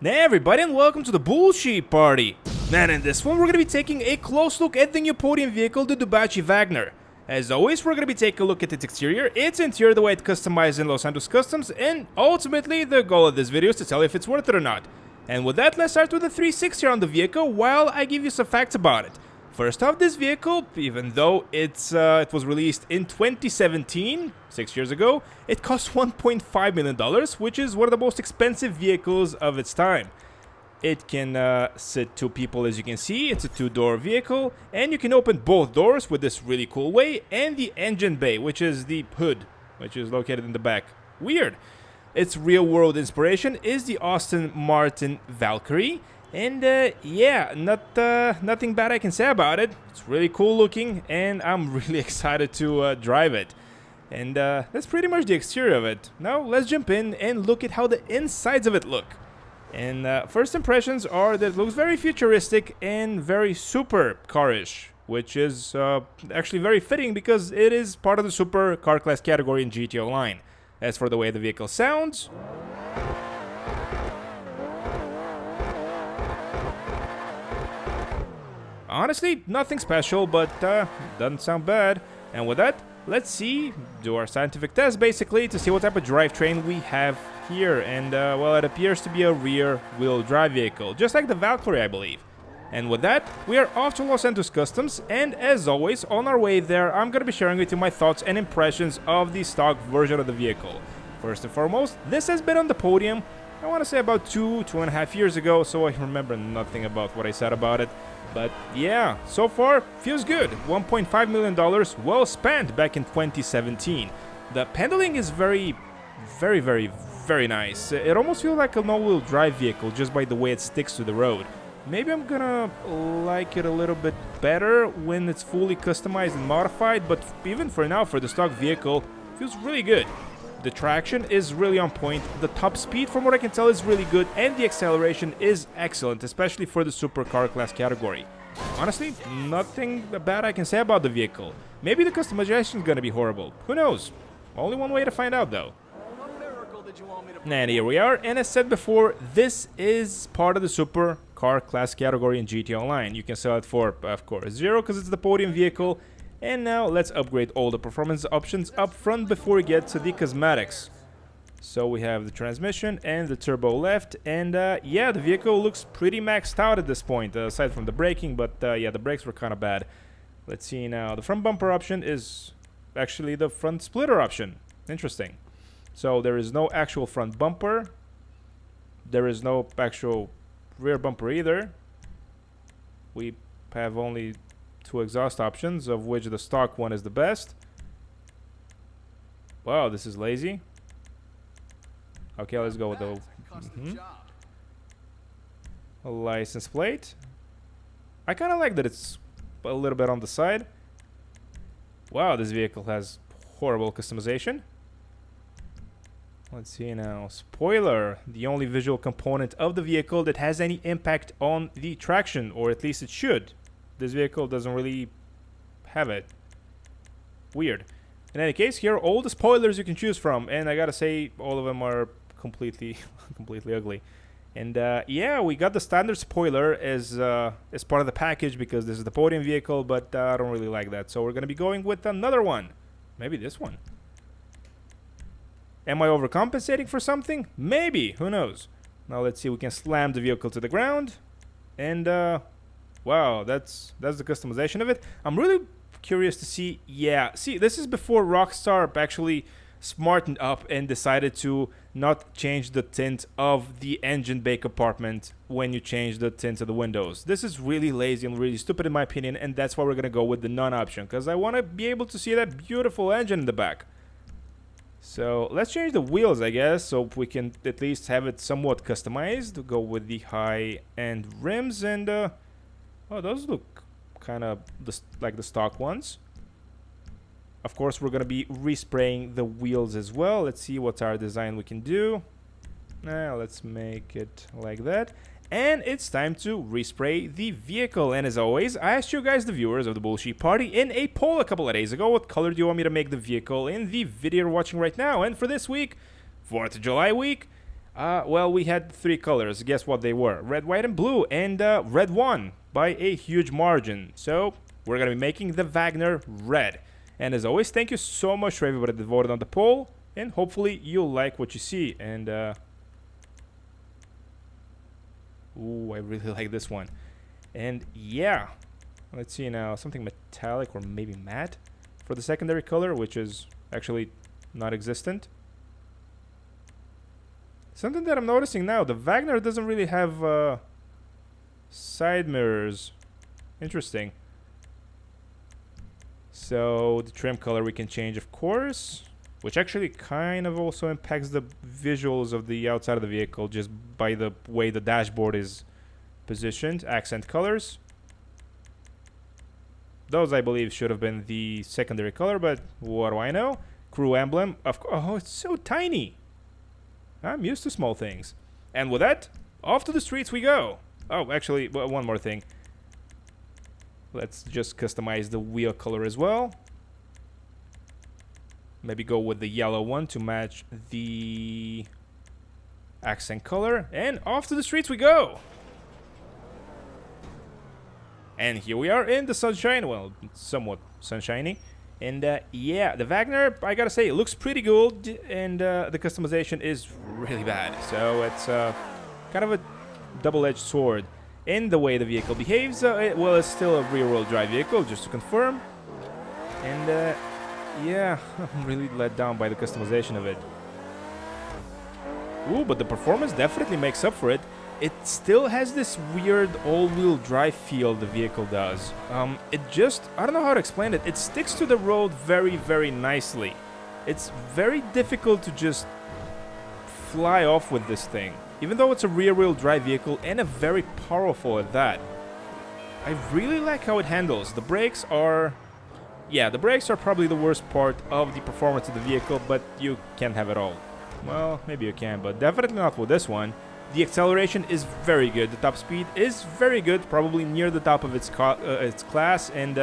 Hey everybody, and welcome to the Dewbauchee party. And in this one we're going to be taking a close look at the new podium vehicle, the Dewbauchee Vagner. As always, we're going to be taking a look at its exterior, its interior, the way it's customized in Los Santos Customs, and ultimately the goal of this video is to tell you if it's worth it or not. And with that, let's start with the 360 on the vehicle while I give you some facts about it. First off, this vehicle, even though it was released in 2017, 6 years ago, it cost $1.5 million, which is one of the most expensive vehicles of its time. It can sit two people, as you can see. It's a two-door vehicle, and you can open both doors with this really cool way, and the engine bay, which is the hood, which is located in the back. Weird. Its real-world inspiration is the Aston Martin Valkyrie. And yeah, nothing bad I can say about it. It's really cool looking, and I'm really excited to drive it. And that's pretty much the exterior of it. Now let's jump in and look at how the insides of it look. And first impressions are that it looks very futuristic and very super car-ish, which is actually very fitting because it is part of the super car class category in GTO line. As for the way the vehicle sounds, honestly, nothing special, but doesn't sound bad. And with that, let's do our scientific test basically to see what type of drivetrain we have here. And well, it appears to be a rear-wheel drive vehicle, just like the Valkyrie, I believe. And with that, we are off to Los Santos Customs, and as always, on our way there, I'm going to be sharing with you my thoughts and impressions of the stock version of the vehicle. First and foremost, this has been on the podium, I want to say about 2.5 years ago, so I remember nothing about what I said about it. But yeah, so far, feels good. $1.5 million well spent back in 2017. The handling is very nice. It almost feels like an all-wheel drive vehicle just by the way it sticks to the road. Maybe I'm gonna like it a little bit better when it's fully customized and modified, but even for now, for the stock vehicle, feels really good. The traction is really on point, the top speed from what I can tell is really good, and the acceleration is excellent, especially for the supercar class category. Honestly, nothing bad I can say about the vehicle. Maybe the customization is gonna be horrible, who knows? Only one way to find out though. And here we are, and as said before, this is part of the supercar class category in GT Online. You can sell it for, of course, $0 because it's the podium vehicle. And now let's upgrade all the performance options up front before we get to the cosmetics. So we have the transmission and the turbo left, and yeah, the vehicle looks pretty maxed out at this point, aside from the braking, but yeah, the brakes were kind of bad. Let's see now, the front bumper option is actually the front splitter option. Interesting. So there is no actual front bumper, there is no actual rear bumper either. We have only two exhaust options, of which the stock one is the best. Wow, this is lazy. Okay, let's go with the a license plate. I kind of like that it's a little bit on the side. Wow, this vehicle has horrible customization. Let's see now. Spoiler, the only visual component of the vehicle that has any impact on the traction, or at least it should. This vehicle doesn't really have it. Weird. In any case, here are all the spoilers you can choose from, and I gotta say, all of them are completely ugly. And yeah, we got the standard spoiler as part of the package because this is the podium vehicle, but I don't really like that. So we're gonna be going with another one. Maybe this one. Am I overcompensating for something? Maybe. Who knows? Now let's see. We can slam the vehicle to the ground, and wow, that's the customization of it. I'm really curious to see. Yeah, see, this is before Rockstar actually smartened up and decided to not change the tint of the engine bay compartment when you change the tint of the windows. This is really lazy and really stupid in my opinion, and that's why we're gonna go with the none option, because I want to be able to see that beautiful engine in the back. So let's change the wheels, I guess, so we can at least have it somewhat customized. Go with the high-end rims, and oh, those look kind of like the stock ones. Of course, we're going to be respraying the wheels as well. Let's see what our design we can do. Let's make it like that. And it's time to respray the vehicle. And as always, I asked you guys, the viewers of the Dewbauchee party, in a poll a couple of days ago, what color do you want me to make the vehicle in the video you're watching right now. And for this week, 4th of July week, Well, we had 3 colors. Guess what they were? Red, white, and blue. And red won by a huge margin. So we're going to be making the Vagner red. And as always, thank you so much for everybody that voted on the poll. And hopefully you'll like what you see. And, ooh, I really like this one. And yeah, let's see now. Something metallic or maybe matte for the secondary color, which is actually non-existent. Something that I'm noticing now, the Vagner doesn't really have side mirrors. Interesting. So the trim color we can change, of course, which actually kind of also impacts the visuals of the outside of the vehicle just by the way the dashboard is positioned. Accent colors. Those, I believe, should have been the secondary color, but what do I know? Crew emblem. Of course. Oh, it's so tiny. I'm used to small things. And with that, off to the streets we go. Oh, actually, one more thing. Let's just customize the wheel color as well. Maybe go with the yellow one to match the accent color. And off to the streets we go. And here we are in the sunshine. Well, somewhat sunshiny. And yeah, the Vagner, I gotta say, it looks pretty good, and the customization is really bad. So it's kind of a double-edged sword in the way the vehicle behaves. Well, it's still a rear-wheel drive vehicle, just to confirm. And yeah, I'm really let down by the customization of it. Ooh, but the performance definitely makes up for it. It still has this weird all-wheel drive feel the vehicle does. It just, I don't know how to explain it. It sticks to the road very, very nicely. It's very difficult to just fly off with this thing. Even though it's a rear-wheel drive vehicle and a very powerful at that. I really like how it handles. The brakes are... Yeah, the brakes are probably the worst part of the performance of the vehicle, but you can't have it all. Well, maybe you can, but definitely not with this one. The acceleration is very good. The top speed is very good, probably near the top of its class. And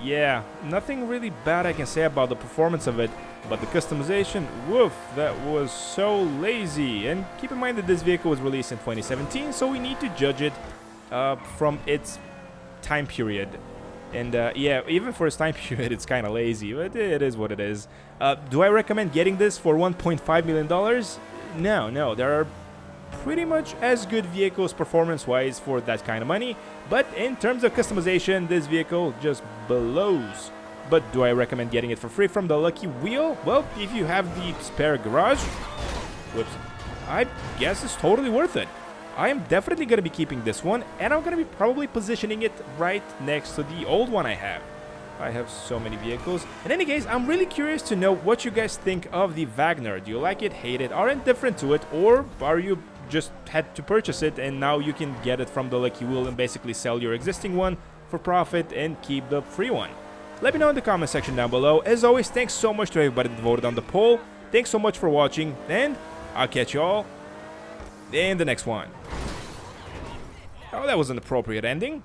yeah, nothing really bad I can say about the performance of it. But the customization, woof, that was so lazy. And keep in mind that this vehicle was released in 2017, so we need to judge it from its time period. And yeah, even for its time period, it's kind of lazy, but it is what it is. Do I recommend getting this for $1.5 million? No, there are pretty much as good vehicles performance-wise for that kind of money, but in terms of customization, this vehicle just blows. But do I recommend getting it for free from the Lucky Wheel? Well, if you have the spare garage, whoops, I guess it's totally worth it. I am definitely going to be keeping this one, and I'm going to be probably positioning it right next to the old one I have. I have so many vehicles. In any case, I'm really curious to know what you guys think of the Vagner. Do you like it, hate it, are indifferent to it, or are you just had to purchase it and now you can get it from the Lucky Wheel and basically sell your existing one for profit and keep the free one? Let me know in the comment section down below. As always, thanks so much to everybody that voted on the poll. Thanks so much for watching, and I'll catch you all in the next one. Oh, that was an appropriate ending.